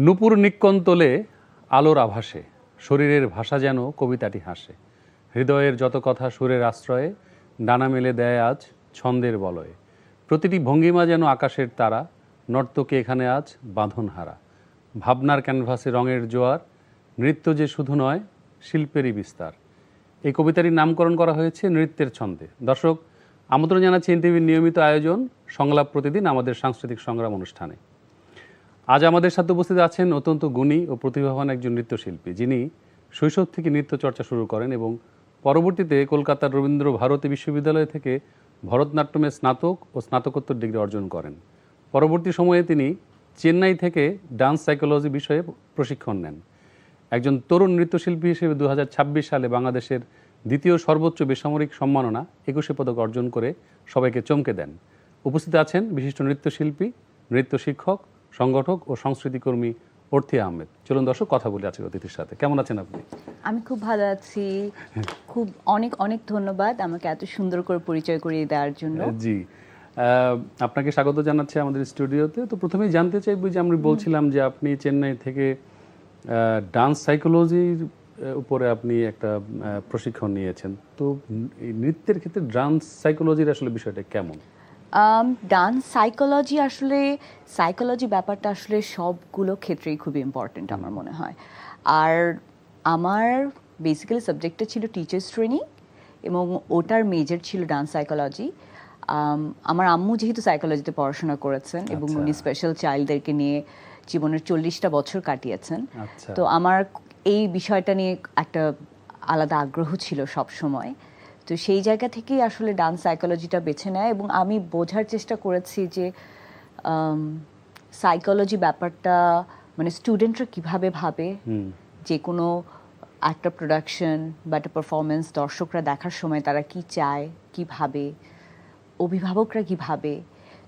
নূপুর নিক্কণ তোলে আলোর আভাসে, শরীরের ভাষা যেন কবিতাটি হাসে। হৃদয়ের যত কথা সুরের আশ্রয়ে, ডানা মেলে দেয় আজ ছন্দের বলয়ে। প্রতিটি ভঙ্গিমা যেন আকাশের তারা, নর্তকে এখানে আজ বাঁধনহারা। ভাবনার ক্যানভাসে রঙের জোয়ার, নৃত্য যে শুধু নয় শিল্পেরই বিস্তার। এই কবিতাটির নামকরণ করা হয়েছে নৃত্যের ছন্দে। দর্শক, আমন্ত্রণ জানাচ্ছি এনটিভির নিয়মিত আয়োজন সংলাপ প্রতিদিন আমাদের সাংস্কৃতিক সংগ্রাম অনুষ্ঠানে। আজ আমাদের সাথে উপস্থিত আছেন অত্যন্ত গুণী ও প্রতিভাবান একজন নৃত্যশিল্পী, যিনি শৈশব থেকে নৃত্য চর্চা শুরু করেন এবং পরবর্তীতে কলকাতার রবীন্দ্র ভারতী বিশ্ববিদ্যালয় থেকে ভরতনাট্যমে স্নাতক ও স্নাতকোত্তর ডিগ্রি অর্জন করেন। পরবর্তী সময়ে তিনি চেন্নাই থেকে ডান্স সাইকোলজি বিষয়ে প্রশিক্ষণ নেন। একজন তরুণ নৃত্যশিল্পী হিসেবে 2026 সালে বাংলাদেশের দ্বিতীয় সর্বোচ্চ বেসামরিক সম্মাননা 21 পদক অর্জন করে সবাইকে চমকে দেন। উপস্থিত আছেন বিশিষ্ট নৃত্যশিল্পী, নৃত্য শিক্ষক, সংগঠক ও সংস্কৃতিকর্মী অর্থী আহমেদ। চলুন দর্শক, কথা বলে আছি অতিথির সাথে। কেমন আছেন আপনি? আমি খুব ভালো আছি। খুব অনেক অনেক ধন্যবাদ আমাকে এত সুন্দর করে পরিচয় করিয়ে দেওয়ার জন্য। জি, আপনাকে স্বাগত জানাচ্ছি আমাদের স্টুডিওতে। তো প্রথমেই জানতে চাইব যে আমি বলছিলাম যে আপনি চেন্নাই থেকে ডান্স সাইকোলজির উপরে আপনি একটা প্রশিক্ষণ নিয়েছেন। তো এই নৃত্যের ক্ষেত্রে ডান্স সাইকোলজির আসলে বিষয়টা কেমন? ডান্স সাইকোলজি আসলে সাইকোলজি ব্যাপারটা আসলে সবগুলো ক্ষেত্রেই খুব ইম্পর্টেন্ট আমার মনে হয়। আর আমার বেসিক্যালি সাবজেক্টটা ছিল টিচার্স ট্রেনিং এবং ওটার মেজর ছিল ডান্স সাইকোলজি। আমার আম্মু যেহেতু সাইকোলজিতে পড়াশোনা করেছেন এবং উনি স্পেশাল চাইল্ডদেরকে নিয়ে জীবনের 40টা বছর কাটিয়েছেন, তো আমার এই বিষয়টা নিয়ে একটা আলাদা আগ্রহ ছিল সব সময়। তো সেই জায়গা থেকেই আসলে ডান্স সাইকোলজিটা বেছে নেয় এবং আমি বোঝার চেষ্টা করেছি যে সাইকোলজি ব্যাপারটা মানে স্টুডেন্টরা কিভাবে ভাবে, যে কোনো একটা প্রোডাকশন বা একটা পারফরমেন্স দর্শকরা দেখার সময় তারা কি চায়, কি ভাবে, অভিভাবকরা কি ভাবে।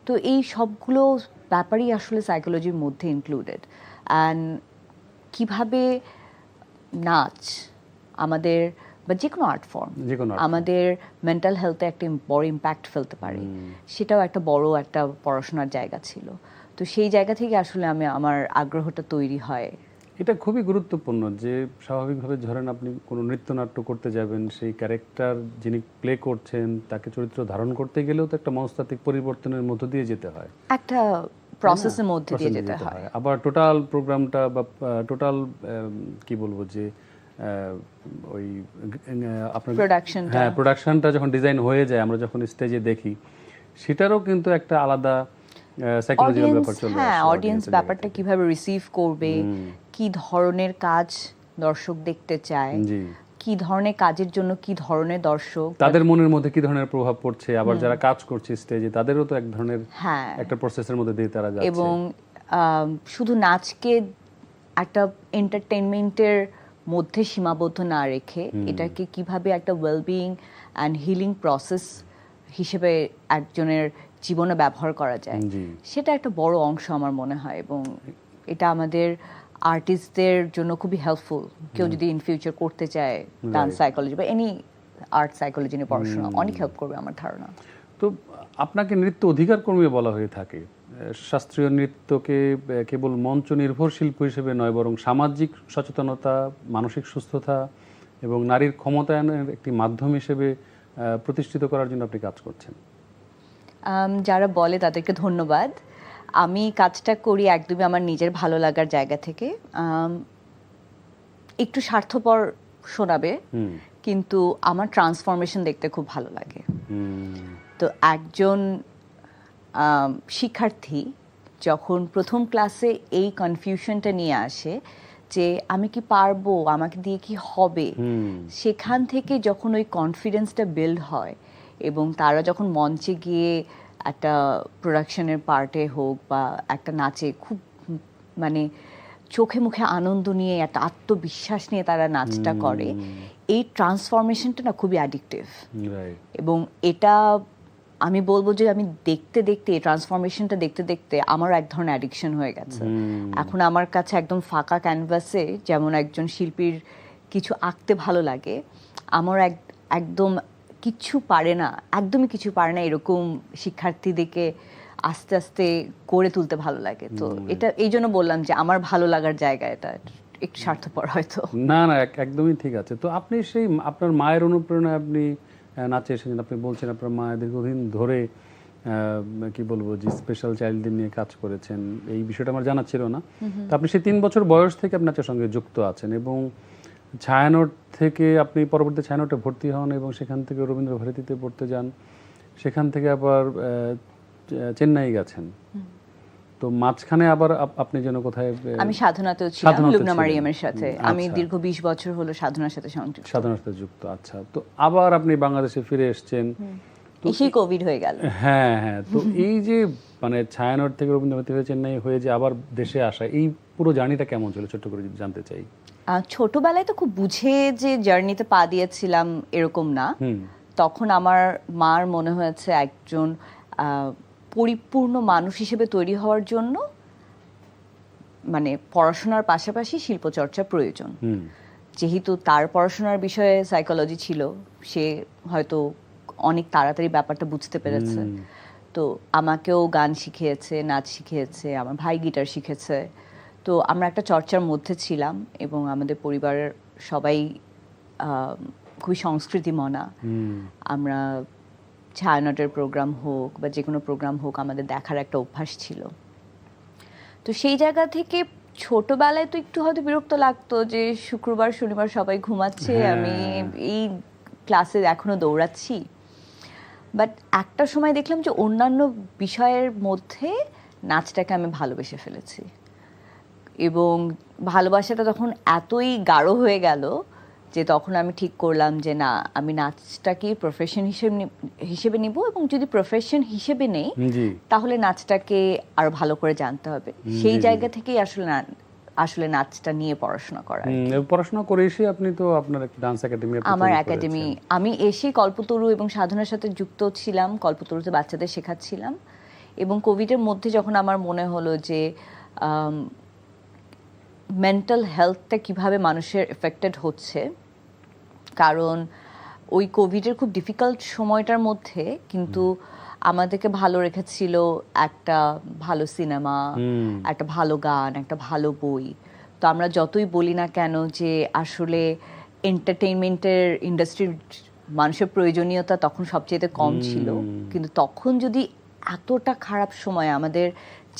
তো এই সবগুলো ব্যাপারই আসলে সাইকোলজির মধ্যে ইনক্লুডেড। অ্যান্ড কিভাবে নাচ আমাদের বা যে কোনো আর্ট ফর্ম আমাদের মেন্টাল হেলথে একটা বড় ইম্প্যাক্ট ফেলতে পারে, সেটাও একটা বড় একটা পড়াশোনার জায়গা ছিল। তো সেই জায়গা থেকে আসলে আমার আগ্রহটা তৈরি হয়। এটা খুবই গুরুত্বপূর্ণ যে স্বাভাবিকভাবে ধরেন আপনি কোনো নৃত্যনাট্য করতে যাবেন, সেই ক্যারেক্টার যিনি প্লে করছেন তাকে চরিত্র ধারণ করতে গেলেও তো একটা মনস্তাত্ত্বিক পরিবর্তনের মধ্য দিয়ে যেতে হয়, একটা প্রসেসের মধ্যে দিয়ে যেতে হয়। আবার টোটাল প্রোগ্রামটা বা টোটাল কি বলবো যে ওই আপনার প্রোডাকশনটা যখন ডিজাইন হয়ে যায়, আমরা যখন স্টেজে দেখি, সেটারও কিন্তু একটা আলাদা সাইকোলজিক্যাল ব্যাপার চলে আসে। হ্যাঁ, অডিয়েন্স ব্যাপারটা কিভাবে রিসিভ করবে, কি ধরনের কাজ দর্শক দেখতে চায়, কি ধরনের কাজের জন্য কি ধরনের দর্শক, তাদের মনের মধ্যে কি ধরনের প্রভাব পড়ছে, আবার যারা কাজ করছে স্টেজে তাদেরও তো এক ধরনের একটা প্রসেসের মধ্যে দিয়ে তারা যাচ্ছে। এবং শুধু নাচকে একটা এন্টারটেইনমেন্টের মধ্যে সীমাবদ্ধ না রেখে এটাকে কিভাবে একটা ওয়েলবিং অ্যান্ড হিলিং প্রসেস হিসেবে একজনের জীবনে ব্যবহার করা যায়, সেটা একটা বড় অংশ আমার মনে হয়। এবং এটা আমাদের আর্টিস্টদের জন্য খুবই হেল্পফুল। কেউ যদি ইন ফিউচার করতে চায় ডান্স সাইকোলজি বা এনি আর্ট সাইকোলজি নিয়ে পড়াশোনা, অনেক হেল্প করবে আমার ধারণা। তো আপনাকে নৃত্য অধিকার কর্মী বলা হয়ে থাকে। শাস্ত্রীয় নৃত্যকে কেবল মঞ্চ নির্ভর শিল্প হিসেবে নয়, বরং সামাজিক সচেতনতা, মানসিক সুস্থতা এবং নারীর ক্ষমতায়নের একটি মাধ্যম হিসেবে প্রতিষ্ঠিত করার জন্য আপনি কাজ করছেন। যারা বলে তাদেরকে ধন্যবাদ। আমি কাজটা করি একদমই আমার নিজের ভালো লাগার জায়গা থেকে। একটু স্বার্থপর শোনাবে, কিন্তু আমার ট্রান্সফরমেশন দেখতে খুব ভালো লাগে। তো একজন শিক্ষার্থী যখন প্রথম ক্লাসে এই কনফিউশনটা নিয়ে আসে যে আমি কি পারবো, আমাকে দিয়ে কি হবে, সেখান থেকে যখন ওই কনফিডেন্সটা বিল্ড হয় এবং তারা যখন মঞ্চে গিয়ে একটা প্রোডাকশনের পার্টে হোক বা একটা নাচে খুব মানে চোখে মুখে আনন্দ নিয়ে একটা আত্মবিশ্বাস নিয়ে তারা নাচটা করে, এই ট্রান্সফরমেশনটা না খুবই অ্যাডিকটিভ। এবং এটা আমি বলবো যে আমি দেখতে দেখতে এই ট্রান্সফরমেশনটা দেখতে দেখতে আমার এক ধরনের অ্যাডিকশন হয়ে গেছে। এখন আমার কাছে একদম ফাঁকা ক্যানভাসে যেমন একজন শিল্পীর কিছু আঁকতে ভালো লাগে, আমার একদম কিচ্ছু পারে না, একদমই কিছু পারে না এরকম শিক্ষার্থীদেরকে আস্তে আস্তে গড়ে তুলতে ভালো লাগে। তো এটা এই জন্য বললাম যে আমার ভালো লাগার জায়গা এটা একটু স্বার্থপর হয়তো। না না, একদমই ঠিক আছে। তো আপনি সেই আপনার মায়ের অনুপ্রেরণায় আপনি নাচে এসেছেন, আপনি বলছেন আপনার মা দীর্ঘদিন ধরে কি বলবো যে স্পেশাল চাইল্ডদের নিয়ে কাজ করেছেন, এই বিষয়টা আমার জানা ছিল না। তো আপনি সেই 3 বছর বয়স থেকে আপনি নাচের সঙ্গে যুক্ত আছেন এবং ছায়ানট থেকে আপনি পরবর্তী ছায়ানটে ভর্তি হন এবং সেখান থেকে রবীন্দ্র ভারতীতে পড়তে যান, সেখান থেকে আবার চেন্নাই গেছেন। তো মাঝখানে আবার আপনি যেন কোথায় আমি সাধনাতেও ছিলাম, সাধনাতে লুবনা ছিলেন। মারিয়ামের সাথে। আমি আচ্ছা। দীর্ঘ 20 বছর হলো সাধনার সাথে সংযুক্ত। সাধনার সাথে যুক্ত। আচ্ছা, তো আবার আপনি বাংলাদেশে ফিরে এসেছেন। এসেই কোভিড হয়ে গেল। হ্যাঁ হ্যাঁ, তো এই যে মানে ছায়ানট থেকে রবীন্দ্র ভারতী হয়ে চেন্নাই হয়ে যে আবার দেশে আসা, এই পুরো জার্নিটা কেমন ছিল ছোট্ট করে যদি জানতে চাই। ছোটবেলায় তো খুব বুঝে যে জার্নিতে পা দিয়েছিলাম এরকম না। তখন আমার মার মনে হয়েছে একজন পরিপূর্ণ মানুষ হিসেবে তৈরি হওয়ার জন্য মানে পড়াশোনার পাশাপাশি শিল্পচর্চা প্রয়োজন। যেহেতু তার পড়াশোনার বিষয়ে সাইকোলজি ছিল, সে হয়তো অনেক তাড়াতাড়ি ব্যাপারটা বুঝতে পেরেছে। তো আমাকেও গান শিখিয়েছে, নাচ শিখিয়েছে, আমার ভাই গিটার শিখেছে। তো আমরা একটা চর্চার মধ্যে ছিলাম এবং আমাদের পরিবারের সবাই খুবই সংস্কৃতিমনা। আমরা ছায়ানটের প্রোগ্রাম হোক বা যে কোনো প্রোগ্রাম হোক আমাদের দেখার একটা অভ্যাস ছিল। তো সেই জায়গা থেকে ছোটবেলায় তো একটু হয়তো বিরক্ত লাগতো যে শুক্রবার শনিবার সবাই ঘুমাচ্ছে, আমি এই ক্লাসে এখনো দৌড়াচ্ছি। বাট একটা সময় দেখলাম যে অন্যান্য বিষয়ের মধ্যে নাচটাকে আমি ভালোবেসে ফেলেছি এবং ভালোবাসাটা তখন এতই গাঢ় হয়ে গেল যে তখন আমি ঠিক করলাম যে না, আমি নাচটাকে প্রফেশন হিসেবে নিব এবং যদি প্রফেশন হিসেবে নেই তাহলে নাচটাকে আরো ভালো করে জানতে হবে। সেই জায়গা থেকেই আসলে নাচটা নিয়ে পড়াশোনা করা। পড়াশোনা করে এসে আপনি তো আপনার একটা ডান্স একাডেমি, আমার একাডেমি, আমি এসে কল্পতরু এবং সাধনার সাথে যুক্ত ছিলাম। কল্পতরুতে বাচ্চাদের শেখাচ্ছিলাম এবং কোভিডের মধ্যে যখন আমার মনে হলো যে মেন্টাল হেলথটা কিভাবে মানুষের এফেক্টেড হচ্ছে, কারণ ওই কোভিডের খুব ডিফিকাল্ট সময়টার মধ্যে কিন্তু আমাদেরকে ভালো রেখেছিল একটা ভালো সিনেমা, একটা ভালো গান, একটা ভালো বই। তো আমরা যতই বলি না কেন যে আসলে এন্টারটেইনমেন্টের ইন্ডাস্ট্রির মানুষের প্রয়োজনীয়তা তখন সবচেয়ে কম ছিল, কিন্তু তখন যদি এতটা খারাপ সময় আমাদের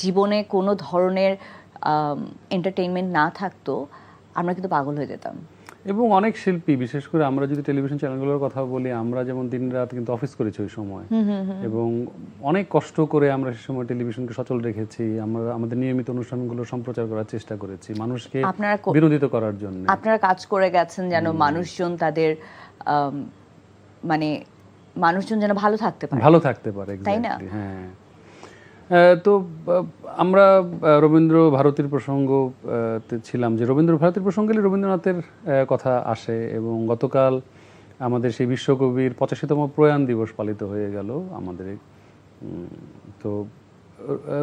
জীবনে কোনো ধরনের এন্টারটেইনমেন্ট না থাকতো, আমরা কিন্তু পাগল হয়ে যেতাম। এবং অনেক শিল্পী, বিশেষ করে আমরা যদি টেলিভিশন চ্যানেলগুলোর কথা বলি, আমরা যেমন দিন রাত কিন্তু অফিস করেছি ওই সময় এবং অনেক কষ্ট করে আমরা সে সময় টেলিভিশনকে সচল রেখেছি। আমরা আমাদের নিয়মিত অনুষ্ঠানগুলো সম্প্রচার করার চেষ্টা করেছি মানুষকে বিনোদিত করার জন্য। আপনারা কাজ করে গেছেন যেন মানুষজন তাদের মানে মানুষজন যেন ভালো থাকতে পারে, তাই না? হ্যাঁ। তো আমরা রবীন্দ্র ভারতীর প্রসঙ্গ ছিলাম, যে রবীন্দ্র ভারতীর প্রসঙ্গে রবীন্দ্রনাথের কথা আসে এবং গতকাল আমাদের সেই বিশ্বকবির 85তম প্রয়াণ দিবস পালিত হয়ে গেল আমাদের। তো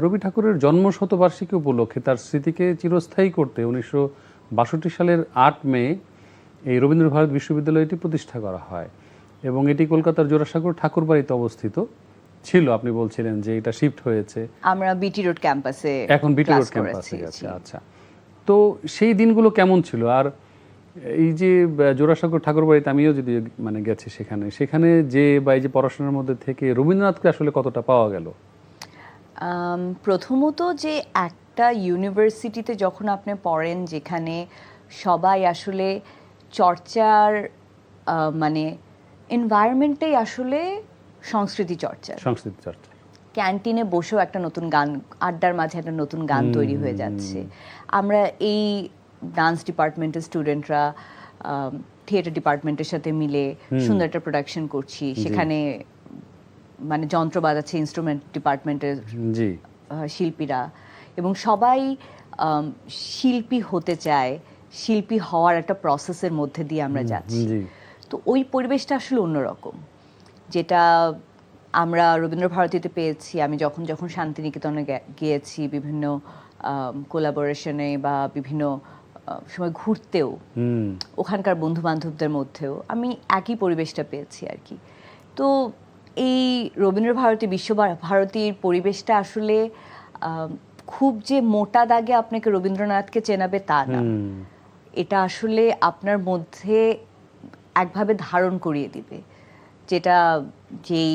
রবি ঠাকুরের জন্মশতবার্ষিকী উপলক্ষে তার স্মৃতিকে চিরস্থায়ী করতে 1962 সালের 8 মে এই রবীন্দ্র ভারত বিশ্ববিদ্যালয়টি প্রতিষ্ঠা করা হয় এবং এটি কলকাতার জোড়াসাঁকোর ঠাকুরবাড়িতে অবস্থিত ছিল। আপনি বলছিলেন যে এটা শিফট হয়েছে, আমরা বিটি রোড ক্যাম্পাসে, এখন বিটি রোড ক্যাম্পাসে গেছে। আচ্ছা, তো সেই দিনগুলো কেমন ছিল? আর এই যে জোড়াসাঁকোর ঠাকুরবাড়িতে আমিও যদি মানে গেছি, সেখানে যে বা এই যে পড়াশোনার মধ্যে থেকে রবীন্দ্রনাথকে আসলে কতটা পাওয়া গেল? প্রথমত যে একটা ইউনিভার্সিটিতে যখন আপনি পড়েন যেখানে সবাই আসলে চর্চার মানে এনভায়রনমেন্টটাই আসলে সংস্কৃতি চর্চা, ক্যান্টিনে বসেও একটা নতুন গান, আড্ডার মাঝে একটা নতুন গান তৈরি হয়ে যাচ্ছে। আমরা এই ডান্স ডিপার্টমেন্টের স্টুডেন্টরা থিয়েটার ডিপার্টমেন্টের সাথে মিলে সুন্দর একটা প্রোডাকশন করছি, সেখানে মানে যন্ত্র বাজাচ্ছে ইনস্ট্রুমেন্ট ডিপার্টমেন্টের শিল্পীরা, এবং সবাই শিল্পী হতে চায়, শিল্পী হওয়ার একটা প্রসেসের মধ্যে দিয়ে আমরা যাচ্ছি। তো ওই পরিবেশটা আসলে অন্যরকম, যেটা আমরা রবীন্দ্র ভারতীতে পেয়েছি। আমি যখন যখন শান্তিনিকেতনে গিয়েছি বিভিন্ন কোলাবোরেশনে বা বিভিন্ন সময় ঘুরতেও, ওখানকার বন্ধু বান্ধবদের মধ্যেও আমি একই পরিবেশটা পেয়েছি আর কি। তো এই রবীন্দ্রভারতী বিশ্বভারতীর পরিবেশটা আসলে খুব যে মোটা দাগে আপনাকে রবীন্দ্রনাথকে চেনাবে তা না। এটা আসলে আপনার মধ্যে একভাবে ধারণ করিয়ে দিবে, যেটা যেই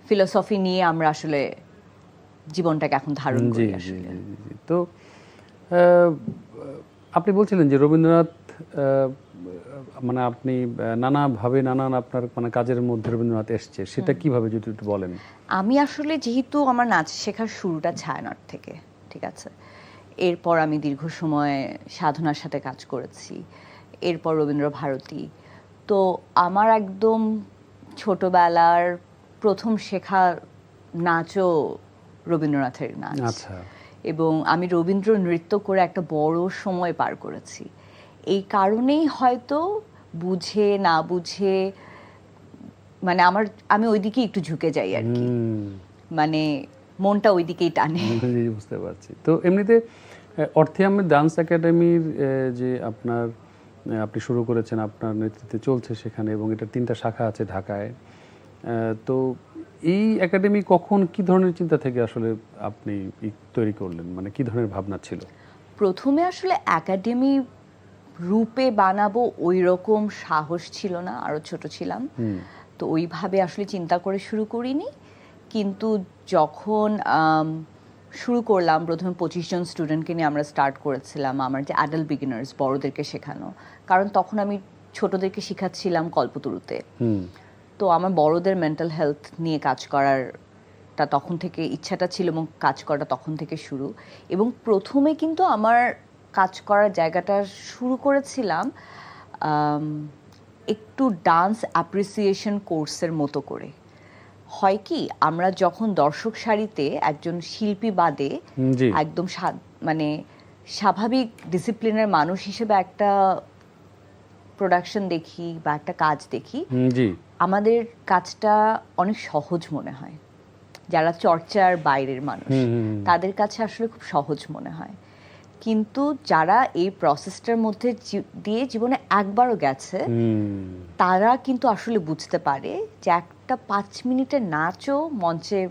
ফিলোসফি নিয়ে আমরা আসলে জীবনটাকে এখন ধারণ করি আসলে। তো আপনি বলছিলেন যে রবীন্দ্রনাথ মানে আপনি নানাভাবে নানান আপনার মানে কাজের মধ্যে রবীন্দ্রনাথ এসছে, সেটা কিভাবে যদি একটু বলেন। আমি আসলে যেহেতু আমার নাচ শেখার শুরুটা ছায়ানট থেকে, ঠিক আছে, এরপর আমি দীর্ঘ সময় সাধনার সাথে কাজ করেছি, এরপর রবীন্দ্রভারতী। তো আমার একদম ছোটবেলার প্রথম শেখা নাচও রবীন্দ্রনাথের নাচ। আচ্ছা। এবং আমি রবীন্দ্র নৃত্য করে একটা বড় সময় পার করেছি। এই কারণেই হয়তো বুঝে না বুঝে মানে আমি ওইদিকে একটু ঝুঁকে যাই আর কি, মানে মনটা ওইদিকেই টানে। বুঝতে পারছি। তো এমনিতে অর্থিয়ামের ডান্স একাডেমির যে আপনি শুরু করেছেন, আপনার নেতৃত্বে চলছে সেখানে, এবং এটা 3টা শাখা আছে ঢাকায়। তো এই একাডেমি কখন, কি ধরনের চিন্তা থেকে আসলে আপনি তৈরি করলেন, মানে কি ধরনের ভাবনা ছিল? প্রথমে আসলে একাডেমি রূপে বানাবো ওই রকম সাহস ছিল না, আরো ছোট ছিলাম, তো ওইভাবে আসলে চিন্তা করে শুরু করিনি। কিন্তু যখন শুরু করলাম, প্রথমে 25 জন স্টুডেন্টকে নিয়ে আমরা স্টার্ট করেছিলাম আমার যে অ্যাডাল্ট বিগিনার্স, বড়দেরকে শেখানো, কারণ তখন আমি ছোটদেরকে শেখাচ্ছিলাম কল্পতরুতে। তো আমার বড়দের মেন্টাল হেলথ নিয়ে কাজ করারটা তখন থেকে ইচ্ছাটা ছিল, এবং কাজ করাটা তখন থেকে শুরু। এবং প্রথমে কিন্তু আমার কাজ করার জায়গাটা শুরু করেছিলাম একটু ডান্স অ্যাপ্রিসিয়েশন কোর্সের মতো করে। হয় কি, আমরা যখন দর্শক সারিতে একজন শিল্পী বাদে একদম মানে স্বাভাবিক ডিসিপ্লিনের মানুষ হিসেবে একটা প্রোডাকশন দেখি বা একটা কাজ দেখি, আমাদের কাজটা অনেক সহজ মনে হয়। যারা চর্চার বাইরের মানুষ তাদের কাছে আসলে খুব সহজ মনে হয়। কিন্তু যারা এই প্রসেসটার মধ্যে দিয়ে জীবনে একবারও গেছে, তারা কিন্তু আসলে বুঝতে পারে যে একটা 5 মিনিটের নাচও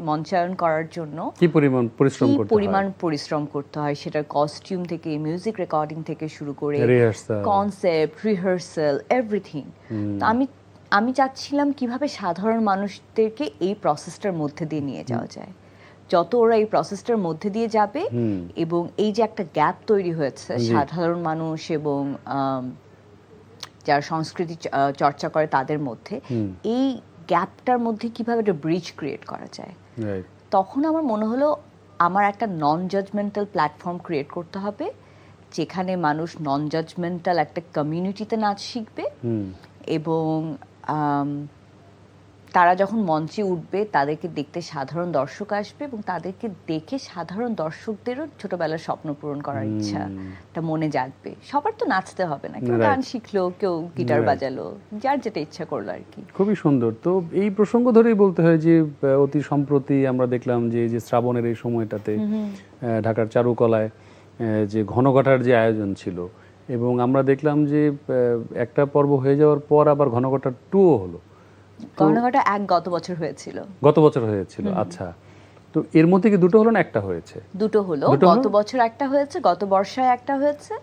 মঞ্চায়ন করার জন্য কি পরিমাণ পরিশ্রম করতে হয়। সেটার কস্টিউম থেকে, মিউজিক রেকর্ডিং থেকে শুরু করে কনসেপ্ট, রিহার্সাল, এভরিথিং। তো আমি চাচ্ছিলাম কিভাবে সাধারণ মানুষদেরকে এই প্রসেসটার মধ্যে দিয়ে নিয়ে যাওয়া যায়। যত ওরা এই প্রসেসটার মধ্যে দিয়ে যাবে, এবং এই যে একটা গ্যাপ তৈরি হয়েছে সাধারণ মানুষ এবং যারা সংস্কৃতি চর্চা করে তাদের মধ্যে, এই গ্যাপটার মধ্যে কিভাবে একটা ব্রিজ ক্রিয়েট করা যায়, তখন আমার মনে হলো আমার একটা নন জাজমেন্টাল প্ল্যাটফর্ম ক্রিয়েট করতে হবে, যেখানে মানুষ নন জাজমেন্টাল একটা কমিউনিটিতে নাচ শিখবে, এবং তারা যখন মঞ্চে উঠবে তাদেরকে দেখতে সাধারণ দর্শক আসবে, এবং তাদেরকে দেখে সাধারণ দর্শকদেরও ছোটবেলার স্বপ্ন পূরণ করার ইচ্ছাটা মনে জাগবে। সবার তো নাচতে হবে না, কেউ গান শিখলো, কেউ গিটার বাজালো, যার যেটা ইচ্ছা করলো আর কি। খুবই সুন্দর। তো এই প্রসঙ্গ ধরেই বলতে হয় যে অতি সম্প্রতি আমরা দেখলাম যে শ্রাবণের এই সময়টাতে ঢাকার চারুকলায় যে ঘনঘটার যে আয়োজন ছিল, এবং আমরা দেখলাম যে একটা পর্ব হয়ে যাওয়ার পর আবার ঘনঘটার 2ও হলো। ঘনঘটা 1 গত বছর হয়েছিল। আচ্ছা, তো এর মধ্যে কি দুটো হলো না একটা হয়েছে? দুটো হলো। গত বছর একটা হয়েছে, গত বর্ষায় একটা হয়েছে,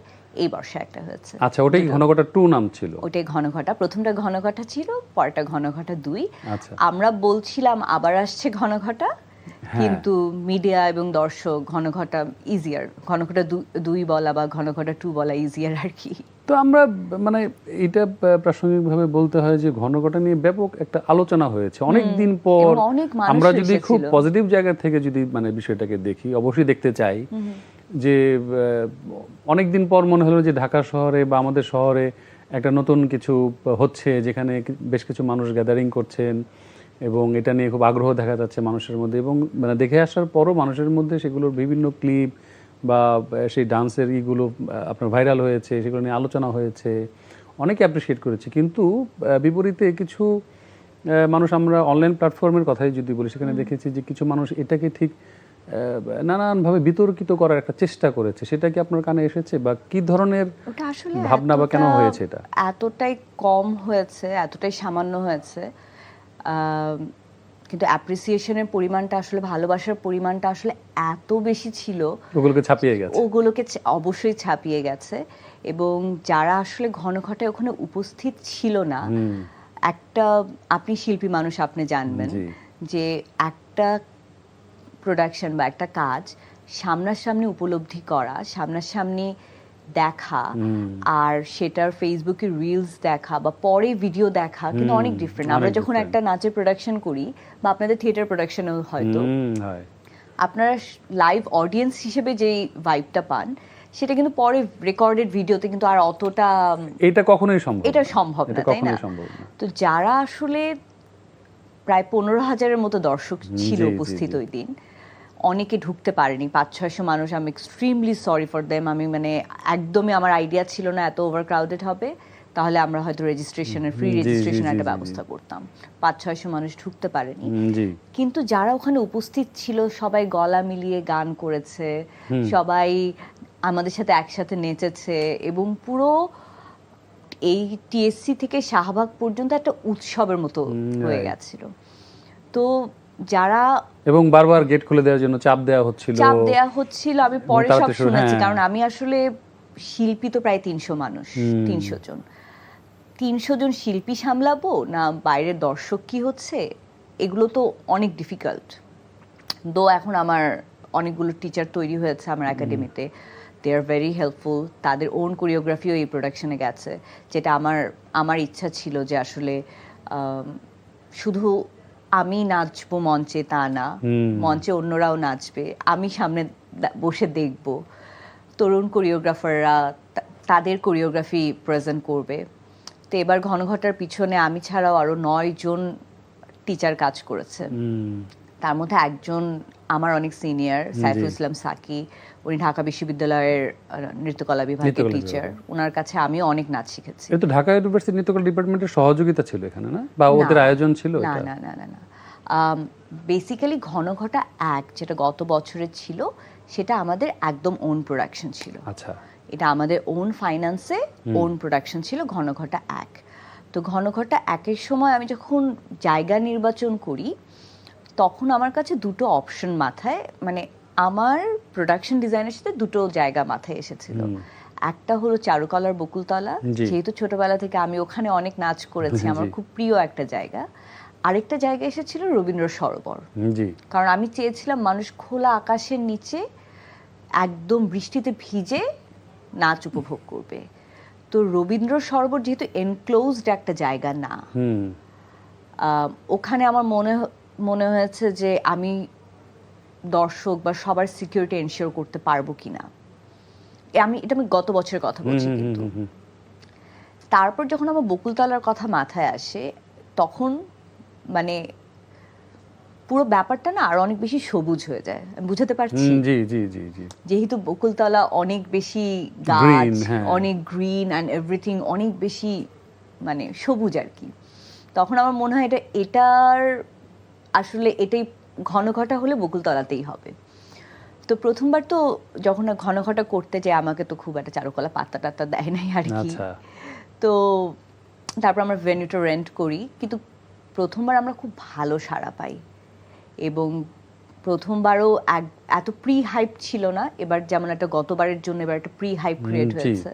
এই বর্ষায় একটা হয়েছে। আচ্ছা, ওটাই ঘনঘটা 2 নাম ছিল? ওটাই ঘনঘটা। প্রথমটা ঘনঘটা ছিল, পরটা ঘনঘটা 2। আচ্ছা, আমরা বলছিলাম আবার আসছে ঘনঘটা, কিন্তু মিডিয়া এবং দর্শক ঘনঘটা ইজিয়ার, ঘনঘটা 2 বলা বা ঘনঘটা 2 বলা ইজিয়ার আর কি। তো আমরা মানে এটা প্রাসঙ্গিকভাবে বলতে হয় যে ঘনঘটা নিয়ে ব্যাপক একটা আলোচনা হয়েছে অনেক দিন পর। আমরা যদি খুব পজিটিভ জায়গা থেকে যদি মানে বিষয়টাকে দেখি, অবশ্যই দেখতে চাই যে অনেক দিন পর মনে হলো যে ঢাকা শহরে বা আমাদের শহরে একটা নতুন কিছু হচ্ছে, যেখানে বেশ কিছু মানুষ গ্যাদারিং করছেন, এবং এটা নিয়ে খুব আগ্রহ দেখা যাচ্ছে মানুষের মধ্যে, এবং মানে দেখে আসার পরও মানুষের মধ্যে সেগুলোর বিভিন্ন ক্লিপ বা সেই ডান্সের ইগুলো আপনার ভাইরাল হয়েছে, সেগুলো নিয়ে আলোচনা হয়েছে, অনেকে অ্যাপ্রিসিয়েট করেছে। কিন্তু বিপরীতে কিছু মানুষ, আমরা অনলাইন প্ল্যাটফর্মের কথাই যদি বলি, সেখানে দেখেছি যে কিছু মানুষ এটাকে ঠিক নানানভাবে বিতর্কিত করার একটা চেষ্টা করেছে, সেটা কি আপনার কানে এসেছে, বা কি ধরনের ওটা আসলে ভাবনা বা কেন হয়েছে এটা? এতটাই কম হয়েছে, এতটাই সামান্য হয়েছে, কিন্তু অ্যাপ্রিসিয়েশনের পরিমাণটা আসলে, ভালোবাসার পরিমাণটা আসলে এত বেশি ছিল, ওগুলোকে ছাপিয়ে গেছে। ওগুলোকে অবশ্যই ছাপিয়ে গেছে। এবং যারা আসলে ঘন ঘটায় ওখানে উপস্থিত ছিল না, একটা, আপনি শিল্পী মানুষ, আপনি জানবেন যে একটা প্রোডাকশন বা একটা কাজ সামনাসামনি উপলব্ধি করা, সামনাসামনি দেখা, আর সেটার ফেসবুকে রিলস দেখা বা পরে ভিডিও দেখা কিন্তু অনেক ডিফারেন্ট। আমরা যখন একটা নাচের প্রোডাকশন করি বা আপনাদের থিয়েটার প্রোডাকশনেও হয়তো আপনারা লাইভ অডিয়েন্স হিসেবে যেই ভাইবটা পান, সেটা কিন্তু পরে রেকর্ডেড ভিডিওতে কিন্তু আর অতটা, এটা কখনোই সম্ভব, এটা সম্ভব না, তাই না? তো যারা আসলে প্রায় 15,000-এর মতো দর্শক ছিল উপস্থিত ওই দিন, অনেকে ঢুকতে পারেনি, 500-600 মানুষ। আমি এক্সট্রিমলি সরি ফর দেম। আমি মানে একদমই আমার আইডিয়া ছিল না এত ওভার ক্রাউডেড হবে, তাহলে আমরা হয়তো রেজিস্ট্রেশনের, ফ্রি রেজিস্ট্রেশনের একটা ব্যবস্থা করতাম। 500-600 মানুষ ঢুকতে পারেনি, কিন্তু যারা ওখানে উপস্থিত ছিল সবাই গলা মিলিয়ে গান করেছে, সবাই আমাদের সাথে একসাথে নেচেছে, এবং পুরো এই টিএসসি থেকে শাহবাগ পর্যন্ত একটা উৎসবের মতো হয়ে গেছিল। তো যারা, এবং বারবার গেট খুলে দেওয়ার জন্য চাপ দেওয়া হচ্ছিল, আমি পরে সব শুনেছি, কারণ আমি আসলে শিল্পী তো প্রায় 300 মানুষ, 300 জন, 300 জন শিল্পী সামলাবো না বাইরের দর্শক কি হচ্ছে, এগুলো তো অনেক ডিফিকাল্ট। দো এখন আমার অনেকগুলো টিচার তৈরি হয়েছে আমার একাডেমিতে, দে আর ভেরি হেল্পফুল। তাদের ওন কোরিওগ্রাফিও এই প্রোডাকশনে গেছে, যেটা আমার ইচ্ছা ছিল যে আসলে শুধু আমি নাচবো মঞ্চে তা না, মঞ্চে অন্যরাও নাচবে, আমি সামনে বসে দেখব, তরুণ কোরিওগ্রাফাররা তাদের কোরিওগ্রাফি প্রেজেন্ট করবে। তো এবার ঘন ঘটার পিছনে আমি ছাড়াও আরো 9 জন টিচার কাজ করেছে। তার মধ্যে একজন আমার অনেক সিনিয়র, সাইফুল ইসলাম সাকি, উনি ঢাকা বিশ্ববিদ্যালয়ের নৃত্যকলা বিভাগের টিচার। ওনার কাছে আমিও অনেক নাচ শিখেছি। এটা ঢাকা ইউনিভার্সিটি নৃত্যকলা ডিপার্টমেন্টের সহযোগিতা ছিল এখানে, না? বা ওদের আয়োজন ছিল এটা? না না না না, বেসিক্যালি ঘন ঘটা এক যেটা গত বছরের ছিল, সেটা আমাদের একদম ওন প্রোডাকশন ছিল। আচ্ছা, এটা আমাদের ওন ফাইন্যান্সে ওন প্রোডাকশন ছিল ঘন ঘটা এক। তো ঘন ঘটা একের সময় আমি যখন জায়গা নির্বাচন করি, তখন আমার কাছে দুটো অপশন মাথায়, মানে আমার প্রোডাকশন ডিজাইনের সাথে দুটো জায়গা মাথায় এসেছিল। একটা হলো চারুকলার বকুলতলা, যেহেতু ছোটবেলা থেকে আমি ওখানে অনেক নাচ করেছি, আমার খুব প্রিয় একটা জায়গা। আরেকটা জায়গা এসেছিল রবীন্দ্র সরোবর, কারণ আমি চেয়েছিলাম মানুষ খোলা আকাশের নিচে একদম বৃষ্টিতে ভিজে নাচ উপভোগ করবে। তো রবীন্দ্র সরোবর যেহেতু এনক্লোজড একটা জায়গা না, ওখানে আমার মনে হয়েছে যে আমি দর্শক বা সবার সিকিউরিটি এনশিওর করতে পারবো কিনা। এটা আমি গত বছরের কথা বলছি। কিন্তু তারপর যখন আমার বকুলতলার কথা মাথায় আসে, তখন মানে পুরো ব্যাপারটা না আর অনেক বেশি সবুজ হয়ে যায়। আমি বুঝাতে পারছি? জি জি জি জি। যেহেতু বকুলতলা অনেক বেশি গাছ, অনেক গ্রিন অ্যান্ড এভরিথিং, অনেক বেশি মানে সবুজ আর কি। তখন আমার মনে হয় এটার আসলে এটাই ঘন ঘটা হলে বকুলতলাতেই হবে। তো প্রথমবার তো যখন ঘন ঘটা করতে যাই, আমাকে তো খুব একটা চারুকলা পাত্তা টাত্তা দেয় নাই আর কি। তো তারপর আমরা ভেন্যুটা রেন্ট করি, কিন্তু প্রথমবার আমরা খুব ভালো সাড়া পাই, এবং প্রথমবারও এত প্রি হাইপ ছিল না। এবার যেমন একটা গতবারের জন্য এবার একটা প্রি হাইপ ক্রিয়েট হয়েছে,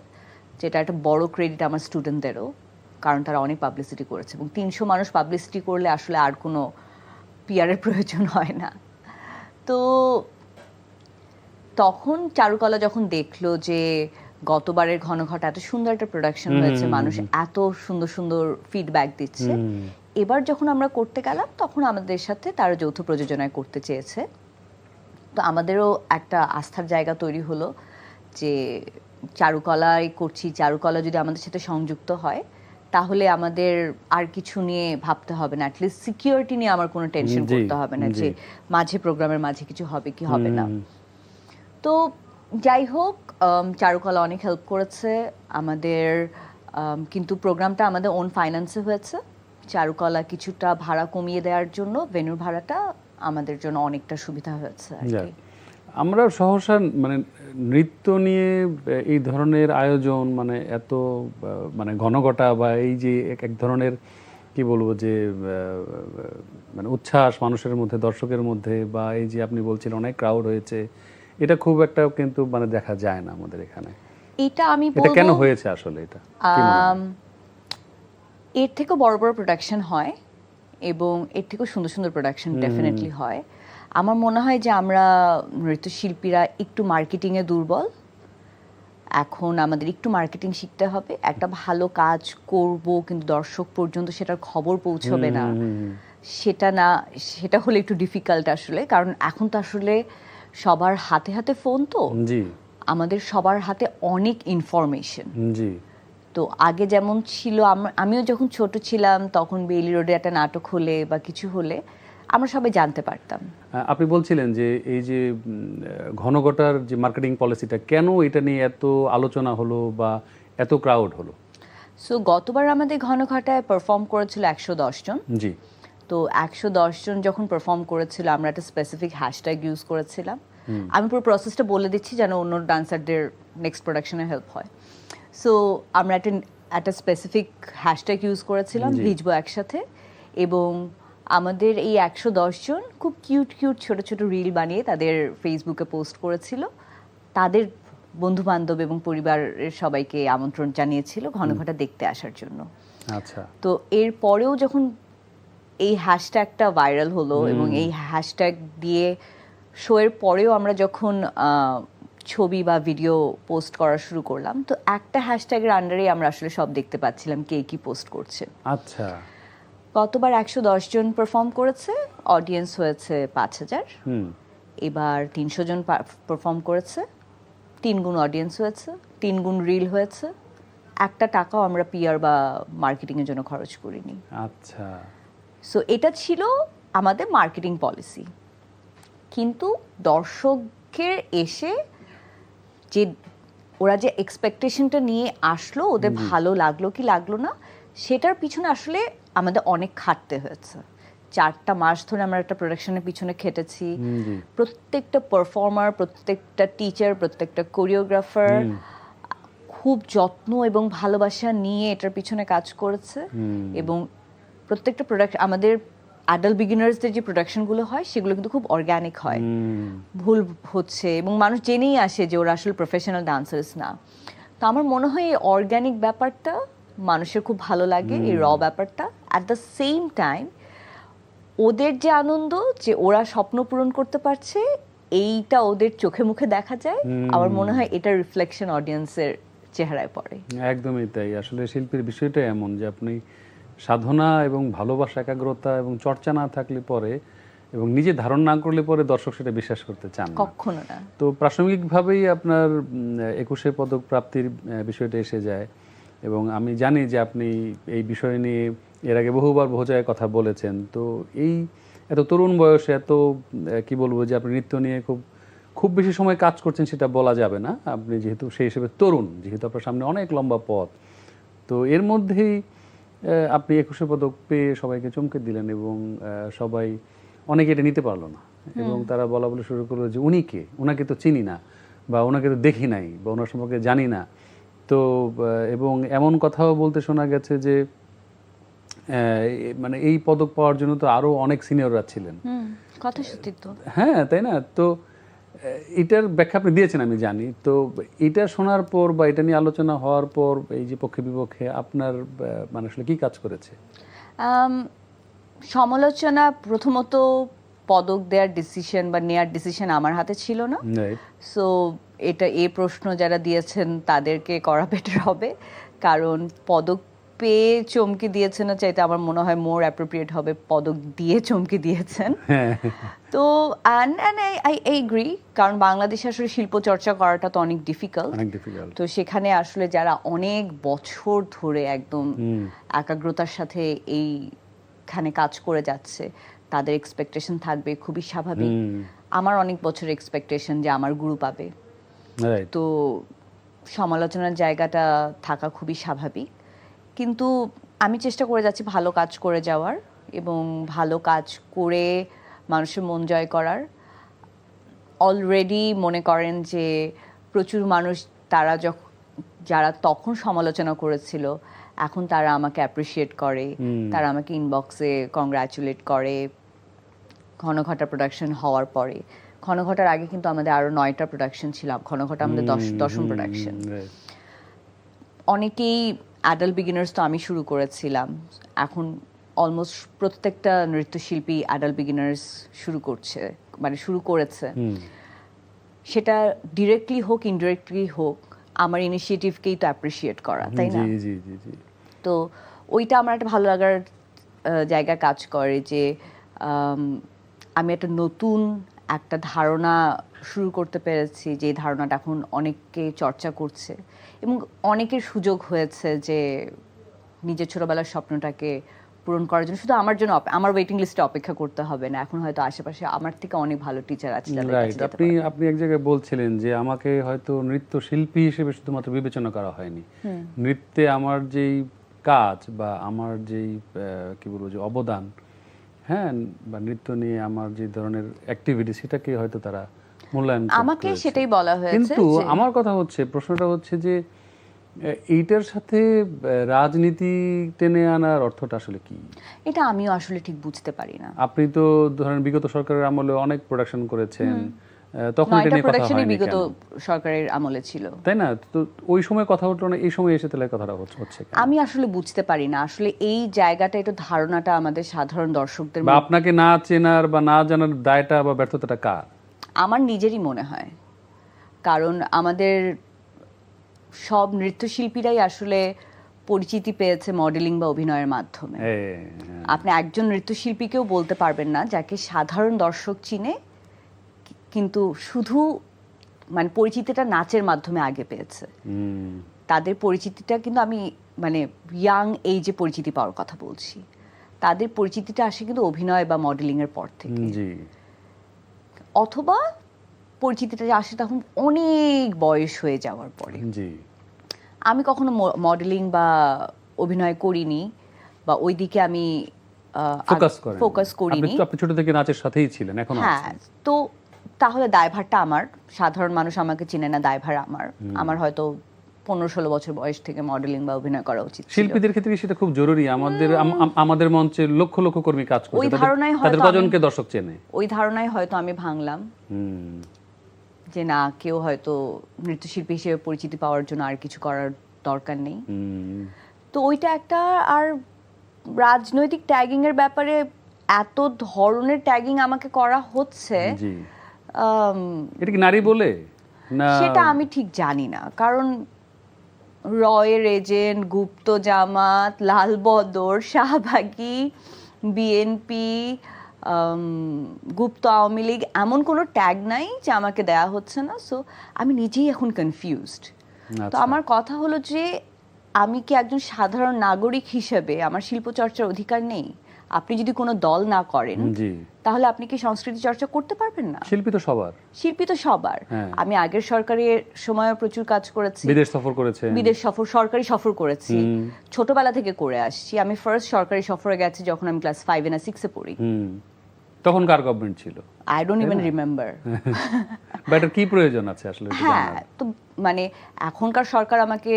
যেটা একটা বড় ক্রেডিট আমার স্টুডেন্টদেরও, কারণ তারা অনেক পাবলিসিটি করেছে, এবং 300 মানুষ পাবলিসিটি করলে আসলে আর কোনো পিআরের প্রয়োজন হয় না। তো তখন চারুকলা যখন দেখলো যে গতবারের ঘন ঘটা এত সুন্দর একটা প্রোডাকশন হয়েছে, মানুষ এত সুন্দর সুন্দর ফিডব্যাক দিচ্ছে, এবার যখন আমরা করতে গেলাম তখন আমাদের সাথে তারা যৌথ প্রযোজনায় করতে চেয়েছে। তো আমাদেরও একটা আস্থার জায়গা তৈরি হলো যে চারুকলায় করছি, চারুকলা যদি আমাদের সাথে সংযুক্ত হয় তাহলে আমাদের আর কিছু নিয়ে ভাবতে হবে না, অ্যাটলিস্ট সিকিউরিটি নিয়ে আমার কোনো টেনশন করতে হবে না যে মাঝে প্রোগ্রামের মাঝে কিছু হবে কি হবে না। তো যাই হোক, চারুকলা অনেক হেল্প করেছে আমাদের, কিন্তু প্রোগ্রামটা আমাদের ওন ফাইন্যান্সে হয়েছে। চারুকলা কিছুটা ভাড়া কমিয়ে দেওয়ার জন্য ভেন্যুর ভাড়াটা আমাদের জন্য অনেকটা সুবিধা হয়েছে আর কি। আমরা সহসা মানে নৃত্য নিয়ে এই ধরনের আয়োজন মানে এত মানে ঘনঘটা বা এই যে এক এক ধরনের কি বলবো যে মানে উচ্ছ্বাস মানুষের মধ্যে, দর্শকের মধ্যে, বা এই যে আপনি বলছিলেন অনেক ক্রাউড হয়েছে, এটা খুব একটা কিন্তু মানে দেখা যায় না আমাদের এখানে। এটা আমি এটা কেন বলবো হয়েছে আসলে এটা কি মনে হয়? এর থেকেও বড় বড় প্রোডাকশন হয় এবং এর থেকেও সুন্দর সুন্দর প্রোডাকশন ডেফিনেটলি হয়। আমার মনে হয় যে আমরা নৃত্যশিল্পীরা একটু মার্কেটিংয়ে দুর্বল। এখন আমাদের একটু মার্কেটিং শিখতে হবে। একটা ভালো কাজ করব কিন্তু দর্শক পর্যন্ত সেটার খবর পৌঁছবে না, সেটা হলে একটু ডিফিকাল্ট আসলে। কারণ এখন তো আসলে সবার হাতে হাতে ফোন, তো জি আমাদের সবার হাতে অনেক ইনফরমেশন। জি তো আগে যেমন ছিল, আমিও যখন ছোট ছিলাম তখন বেইলি রোডে একটা নাটক হলে বা কিছু হলে আমরা সবাই জানতে পারতাম। আপনি বলছিলেন যে এই যে ঘনঘটার যে মার্কেটিং পলিসিটা, কেন এটা নিয়ে এত আলোচনা হলো বা এত ক্রাউড হলো? সো গতবার আমাদের ঘনঘটায় পারফর্ম করেছিল 110 জন। জি তো 110 জন যখন পারফর্ম করেছিল আমরা একটা স্পেসিফিক হ্যাশট্যাগ ইউজ করেছিলাম। আমি পুরো প্রসেসটা বলে দিচ্ছি যেন অন্য ডান্সারদের নেক্সট প্রোডাকশনে হেল্প হয়। সো আমরা একটা স্পেসিফিক হ্যাশট্যাগ ইউজ করেছিলাম, জি। ভিজবো একসাথে। এবং আমাদের এই 110 জন খুব কিউট কিউট ছোট ছোট রিল বানিয়ে তাদের ফেসবুকে পোস্ট করেছিল। তাদের বন্ধু বান্ধব এবং পরিবারের সবাইকে আমন্ত্রণ জানিয়েছিল ঘনঘটা দেখতে আসার জন্য। আচ্ছা তো এর পরেও যখন এই হ্যাশট্যাগটা ভাইরাল হলো এবং এই হ্যাশট্যাগ দিয়ে শোয়ের পরেও আমরা যখন ছবি বা ভিডিও পোস্ট করা শুরু করলাম, তো একটা হ্যাশট্যাগের আন্ডারেই আমরা আসলে সব দেখতে পাচ্ছিলাম কে কি পোস্ট করছে। আচ্ছা গতবার 110 জন পারফর্ম করেছে, অডিয়েন্স হয়েছে 5000। হুম এবার 300 জন পারফর্ম করেছে, 3 গুণ অডিয়েন্স হয়েছে, 3 গুণ রিল হয়েছে। একটা টাকাও আমরা পিআর বা মার্কেটিংয়ের জন্য খরচ করিনি। আচ্ছা সো এটা ছিল আমাদের মার্কেটিং পলিসি। কিন্তু দর্শকের এসে যে ওরা যে এক্সপেকটেশনটা নিয়ে আসলো, ওদের ভালো লাগলো কি লাগলো না, সেটার পিছনে আসলে আমাদের অনেক খাটতে হয়েছে। 4টা মাস ধরে আমরা একটা প্রোডাকশনের পিছনে খেটেছি। জি প্রত্যেকটা পারফর্মার, প্রত্যেকটা টিচার, প্রত্যেকটা কোরিওগ্রাফার খুব যত্ন এবং ভালোবাসা নিয়ে এটার পিছনে কাজ করেছে। এবং প্রত্যেকটা প্রোডাক্ট আমাদের অ্যাডাল্ট বিগিনার্সদের যে প্রোডাকশনগুলো হয় সেগুলো কিন্তু খুব অর্গ্যানিক হয়। ভুল হচ্ছে এবং মানুষ জেনেই আসে যে ওরা আসলে প্রফেশনাল ডান্সার্স না। তো আমার মনে হয় এই অর্গ্যানিক ব্যাপারটা মানুষের খুব ভালো লাগে, এই র ব্যাপারটা। অ্যাট দ্য সেম টাইম ওদের যে আনন্দ যে ওরা স্বপ্ন পূরণ করতে পারছে, এইটা ওদের চোখে মুখে দেখা যায়। আমার মনে হয় এটা রিফ্লেকশন অডিয়েন্সের চেহারায় পড়ে। একদমই তাই। আসলে শিল্পীর বিষয়টা এমন যে আপনি সাধনা এবং ভালোবাসা, একাগ্রতা এবং চর্চা না থাকলে পরে এবং নিজে ধারণ না করলে পরে দর্শক সেটা বিশ্বাস করতে চান না। কখনো না। তো প্রাসঙ্গিকভাবেই আপনার 21শে পদক প্রাপ্তির বিষয়টা এসে যায় এবং আমি জানি যে আপনি এই বিষয় নিয়ে এর আগে বহুবার বহু জায়গায় কথা বলেছেন। তো এই এত তরুণ বয়সে এত কি বলবো যে আপনি নৃত্য নিয়ে খুব খুব বেশি সময় কাজ করছেন সেটা বলা যাবে না। আপনি যেহেতু সেই হিসেবে তরুণ, যেহেতু আপনার সামনে অনেক লম্বা পথ, তো এর মধ্যেই আপনি 21শে পদক পেয়ে সবাইকে চমকে দিলেন এবং সবাই অনেকে এটা নিতে পারলো না এবং তারা বলা বলে শুরু করলো যে উনি কে, ওনাকে তো চিনি না বা ওনাকে তো দেখি নাই বা ওনার সম্পর্কে জানি না। তো এবং এমন কথাও বলতে শোনা গেছে যে মানে এই পদক পাওয়ার জন্য তো আরো অনেক সিনিয়ররা ছিলেন। কথা সত্যি তো। হ্যাঁ তাই না? তো এটার ব্যাখ্যা আপনি দিয়েছেন আমি জানি। তো এটা শোনার পর বা এটা নিয়ে আলোচনা হওয়ার পর এই যে পক্ষে বিপক্ষে আপনার মানে আসলে কি কাজ করেছে? সমালোচনা প্রথমত পদক দেওয়ার ডিসিশন বা নেয়ার ডিসিশন আমার হাতে ছিল না। সো এই প্রশ্ন যারা দিয়েছেন তাদেরকে করা বেটার হবে। কারণ পদক পেয়ে চমকে দিয়েছেন না চাইতে আমার মনে হয় মোর অ্যাপ্রোপ্রিয়েট হবে পদক দিয়ে চমকে দিয়েছেন। তো আই এগ্রি, কারণ বাংলাদেশে আসলে শিল্প চর্চা করাটা তো অনেক ডিফিকাল্ট। তো সেখানে আসলে যারা অনেক বছর ধরে একদম একাগ্রতার সাথে এইখানে কাজ করে যাচ্ছে তাদের এক্সপেকটেশন থাকবে, খুবই স্বাভাবিক। আমার অনেক বছর এক্সপেকটেশন যে আমার গুরু পাবে। তো সমালোচনার জায়গাটা থাকা খুবই স্বাভাবিক। কিন্তু আমি চেষ্টা করে যাচ্ছি ভালো কাজ করে যাওয়ার এবং ভালো কাজ করে মানুষের মন জয় করার। অলরেডি মনে করেন যে প্রচুর মানুষ তারা যারা তখন সমালোচনা করেছিল এখন তারা আমাকে অ্যাপ্রিসিয়েট করে, তারা আমাকে ইনবক্সে কংগ্রাচুলেট করে। ঘনঘটা প্রোডাকশন হওয়ার পরে, ঘনঘটার আগে কিন্তু আমাদের আরো 9টা প্রোডাকশন ছিল, ঘনঘটা আমাদের দশম প্রোডাকশন। অনেকেই অ্যাডাল্ট বিগিনার্স তো আমি শুরু করেছিলাম, এখন অলমোস্ট প্রত্যেকটা নৃত্যশিল্পী অ্যাডাল্ট বিগিনার্স শুরু করেছে। সেটা ডিরেক্টলি হোক ইনডিরেক্টলি হোক আমার ইনিশিয়েটিভকেই তো অ্যাপ্রিসিয়েট করা, তাই না? তো ওইটা আমার একটা ভালো লাগার জায়গা কাজ করে যে আমি একটা নতুন একটা ধারণা শুরু করতে পেরেছি, যে ধারণাটা এখন অনেককে চর্চা করছে এবং অনেকের সুযোগ হয়েছে যে নিজের ছোটবেলার স্বপ্নটাকে পূরণ করার জন্য শুধু আমার জন্য আমার ওয়েটিং লিস্টে অপেক্ষা করতে হবে না। এখন হয়তো আশেপাশে আমার থেকে অনেক ভালো টিচার আছে যাদের কাছে যেতে পারে। আপনি এক জায়গায় বলছিলেন যে আমাকে হয়তো নৃত্যশিল্পী হিসেবে শুধুমাত্র বিবেচনা করা হয়নি, নৃত্যে আমার যেই কাজ বা আমার যেই কি বলবো যে অবদান, হ্যাঁ, বা নৃত্য নিয়ে আমার যে ধরনের অ্যাক্টিভিটি সেটাকে হয়তো তারা মূল্যায়ন করেছে। আমাকে সেটাই বলা হয়েছে। কিন্তু আমার কথা হচ্ছে, প্রশ্নটা হচ্ছে যে এইটার সাথে রাজনীতি টেনে আনার অর্থটা আসলে কি? এটা আমিও আসলে ঠিক বুঝতে পারি না। আপনি তো ধরেন বিগত সরকারের আমলে অনেক প্রোডাকশন করেছেন, তখন এটা 9টা নিয়ে কথা প্রোডাকশনই হয়নি বিগত কেন? সরকারের আমলে ছিল, তাই না? তো ওই সময় কথা হতো না, এই সময় এসে তাহলে কথাটা হচ্ছে কেন? আমি আসলে বুঝতে পারি না। আসলে এই জায়গাটা, একটু ধারণাটা আমাদের সাধারণ দর্শকদের বা আপনাকে না চেনার বা না জানার দায়টা বা ব্যর্থতাটা কার? আমার নিজেরই মনে হয়, কারণ আমাদের সব নৃত্যশিল্পীরাই আসলে পরিচিতি পেয়েছে মডেলিং বা অভিনয়ের মাধ্যমে। আপনি একজন নৃত্যশিল্পীকেও বলতে পারবেন না যাকে সাধারণ দর্শক চিনে, কিন্তু শুধু মানে পরিচিতিটা নাচের মাধ্যমে আগে পেয়েছে। তাদের পরিচিতিটা কিন্তু আমি মানে ইয়াং এইজে পরিচিতি পাওয়ার কথা বলছি, তাদের পরিচিতিটা আসে কিন্তু অভিনয় বা মডেলিং এর পর থেকে, অথবা পরিচিতিটা আসে তখন অনেক বয়স হয়ে যাওয়ার পরে। আমি কখনো মডেলিং বা অভিনয় করিনি বা ওই দিকে আমি ফোকাস করিনি। আপনি ছোট থেকে নাচের সাথেই ছিলেন, এখনো আছেন। হ্যাঁ, তো তাহলে দায়ভারটা আমার। সাধারণ মানুষ আমাকে চিনে না, দায়ভার আমার। আমার হয়তো 15-16 বছর বয়স থেকে মডেলিং বা অভিনয় করা উচিত ছিল। শিল্পীদের ক্ষেত্রে সেটা খুব জরুরি। আমাদের মঞ্চে লক্ষ লক্ষ কর্মী কাজ করছে, ওই ধারণাই তাদের কজনকে দর্শক চেনে? ওই ধারণাই হয়তো আমি ভাঙলাম, যে না, কেউ হয়তো নৃত্যশিল্পী হিসেবে পরিচিতি পাওয়ার জন্য আর কিছু করার দরকার নেই। তো ওইটা একটা। আর রাজনৈতিক ট্যাগিং এর ব্যাপারে এত ধরনের ট্যাগিং আমাকে করা হচ্ছে, এটা কি নারী বলে না সেটা আমি ঠিক জানি না। কারণ রয়ের এজেন্ট, গুপ্ত জামাত, লালবদর, শাহবাগী, বিএনপি, গুপ্ত আওয়ামী লীগ, এমন কোনো ট্যাগ নাই যে আমাকে দেয়া হচ্ছে না। সো আমি নিজেই এখন কনফিউজড। তো আমার কথা হলো যে আমি কি একজন সাধারণ নাগরিক হিসেবে আমার শিল্প চর্চার অধিকার নেই? আপনি যদি কোনো দল না করেন তাহলে আপনি কি সংস্কৃতি চর্চা করতে পারবেন না? শিল্পী তো সবার। আমি আগের সরকারের সময় প্রচুর কাজ করেছি, বিদেশ সফর, সরকারি সফর করেছি, ছোটবেলা থেকে করে আসছি। আমি ফার্স্ট সরকারি সফরে গেছি যখন আমি ক্লাস 5 না 6 এ পড়ি। তখন কার গভর্নমেন্ট ছিল? I don't even remember. But কি প্রয়োজন আছে আসলে? হ্যাঁ, তো মানে এখনকার সরকার আমাকে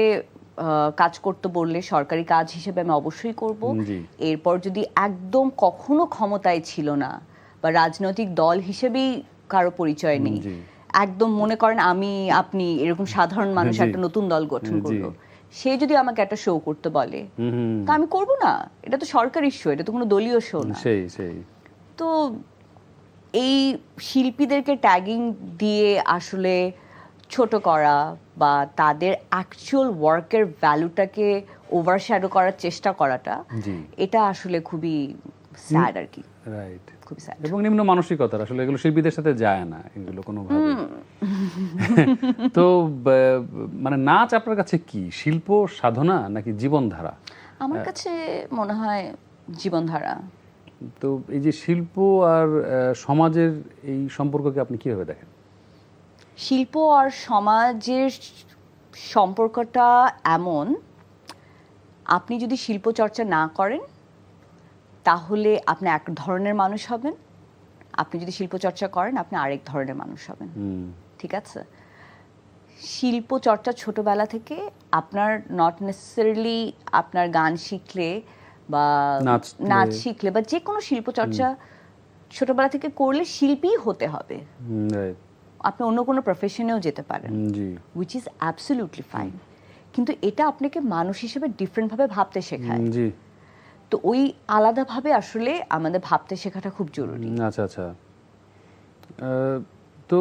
কাজ করতে বললে সরকারি কাজ হিসেবে আমি অবশ্যই করব। এরপর যদি একদম কখনো ক্ষমতায় ছিল না বা রাজনৈতিক দল হিসেবেই কারো পরিচয় নেই, একদম মনে করেন আমি আপনি এরকম সাধারণ মানুষ একটা নতুন দল গঠন করলো, সে যদি আমাকে একটা শো করতে বলে তা আমি করব না। এটা তো সরকারি শো, এটা তো কোনো দলীয় শো না। তো এই শিল্পীদেরকে ট্যাগিং দিয়ে আসলে ছোট করা বা তাদের অ্যাকচুয়াল ওয়ার্কের ভ্যালুটাকে ওভারশ্যাডো করার চেষ্টা করাটা, এটা আসলে খুবই স্যাড আর কি। রাইট, খুবই স্যাড এবং নিম্ন মানসিকতা। আসলে এগুলো শিল্পীদের সাথে যায় না, এগুলো কোনোভাবে। তো মানে নাচ আপনার কাছে কি শিল্প সাধনা নাকি জীবনধারা? আমার কাছে মনে হয় জীবনধারা। তো এই যে শিল্প আর সমাজের এই সম্পর্ককে আপনি কিভাবে দেখেন? শিল্প আর সমাজের সম্পর্কটা এমন, আপনি যদি শিল্প চর্চা না করেন তাহলে আপনি এক ধরনের মানুষ হবেন, আপনি যদি শিল্প চর্চা করেন আপনি আরেক ধরনের মানুষ হবেন, ঠিক আছে? শিল্প চর্চা ছোটবেলা থেকে আপনার নট নেসেসারিলি আপনার গান শিখলে বা নাচ শিখলে বা যে কোনো শিল্প চর্চা ছোটবেলা থেকে করলে শিল্পীই হতে হবে। আপনি অন্য কোনো প্রফেশনেও যেতে পারেন, উইচ ইজ অ্যাবসলিউটলি ফাইন, কিন্তু এটা আপনাকে মানুষ হিসেবে ডিফারেন্ট ভাবে ভাবতে শেখায়। তো ওই আলাদাভাবে আসলে আমাদের ভাবতে শেখাটা খুব জরুরি। আচ্ছা আচ্ছা, তো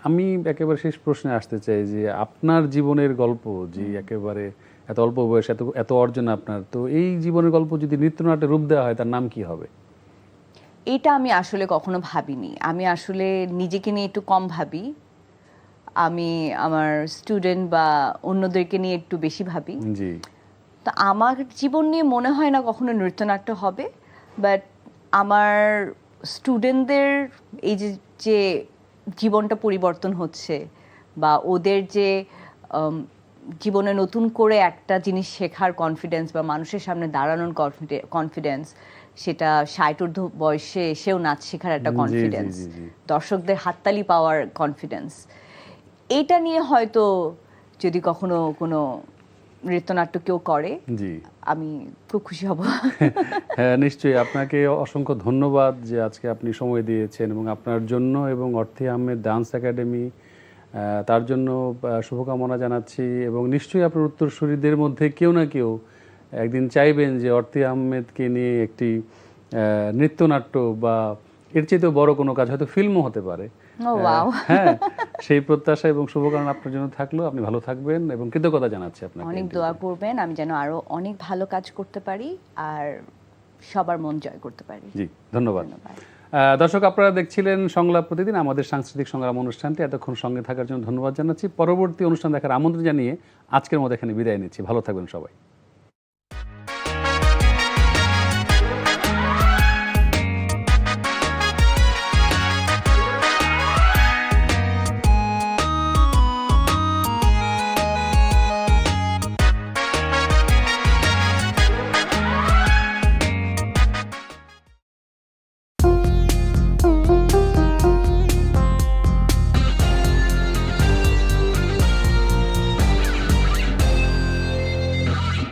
আমি একেবারে শেষ প্রশ্নে আসতে চাই যে আপনার জীবনের গল্প যে একেবারে এত অল্প বয়স এত অর্জন আপনার, তো এই জীবনের গল্প যদি নৃত্যনাট্যে রূপ দেওয়া হয় তার নাম কি হবে? এটা আমি আসলে কখনো ভাবিনি। আমি আসলে নিজেকে নিয়ে একটু কম ভাবি। আমি আমার স্টুডেন্ট বা অন্যদেরকে নিয়ে একটু বেশি ভাবি। জি। তো আমার জীবন নিয়ে মনে হয় না কখনো নৃত্যনাট্য হবে, বাট আমার স্টুডেন্টদের এই যে জীবনটা পরিবর্তন হচ্ছে বা ওদের যে জীবনে নতুন করে একটা জিনিস শেখার কনফিডেন্স বা মানুষের সামনে দাঁড়ানোর কনফিডেন্স, সেটা 60 ঊর্ধ্ব বয়সে এসেও নাচ শেখার একটা কনফিডেন্স, দর্শকদের হাততালি পাওয়ার কনফিডেন্স, এটা নিয়ে হয়তো যদি কখনো কোনো নৃত্যনাট্য কেউ করে আমি খুব খুশি হব। হ্যাঁ নিশ্চয়ই, আপনাকে অসংখ্য ধন্যবাদ যে আজকে আপনি সময় দিয়েছেন এবং আপনার জন্য এবং অর্থী আহমেদ ডান্স একাডেমি তার জন্য শুভকামনা জানাচ্ছি। এবং নিশ্চয়ই আপনার উত্তরসূরিদের মধ্যে কেউ না কেউ একদিন চাইবেন যে অর্থী আহমেদকে নিয়ে একটি নৃত্যনাট্য বা এর চেয়েতেও বড় কোনো কাজ, হয়তো ফিল্মও হতে পারে। হ্যাঁ, সেই প্রত্যাশা এবং শুভকামনা আপনার জন্য থাকলো। আপনি ভালো থাকবেন এবং কৃতজ্ঞতা জানাচ্ছি আপনাকে। অনেক দোয়া করবেন আমি যেন আরো অনেক ভালো কাজ করতে পারি আর সবার মন জয় করতে পারি। জি, ধন্যবাদ। দর্শক, আপনারা দেখছিলেন সংলাপ প্রতিদিন, আমাদের সাংস্কৃতিক সংগ্রাম অনুষ্ঠানটি। এতক্ষণ সঙ্গে থাকার জন্য ধন্যবাদ জানাচ্ছি। পরবর্তী অনুষ্ঠান দেখার আমন্ত্রণ জানিয়ে আজকের মতো এখানে বিদায় নিচ্ছি। ভালো থাকবেন সবাই।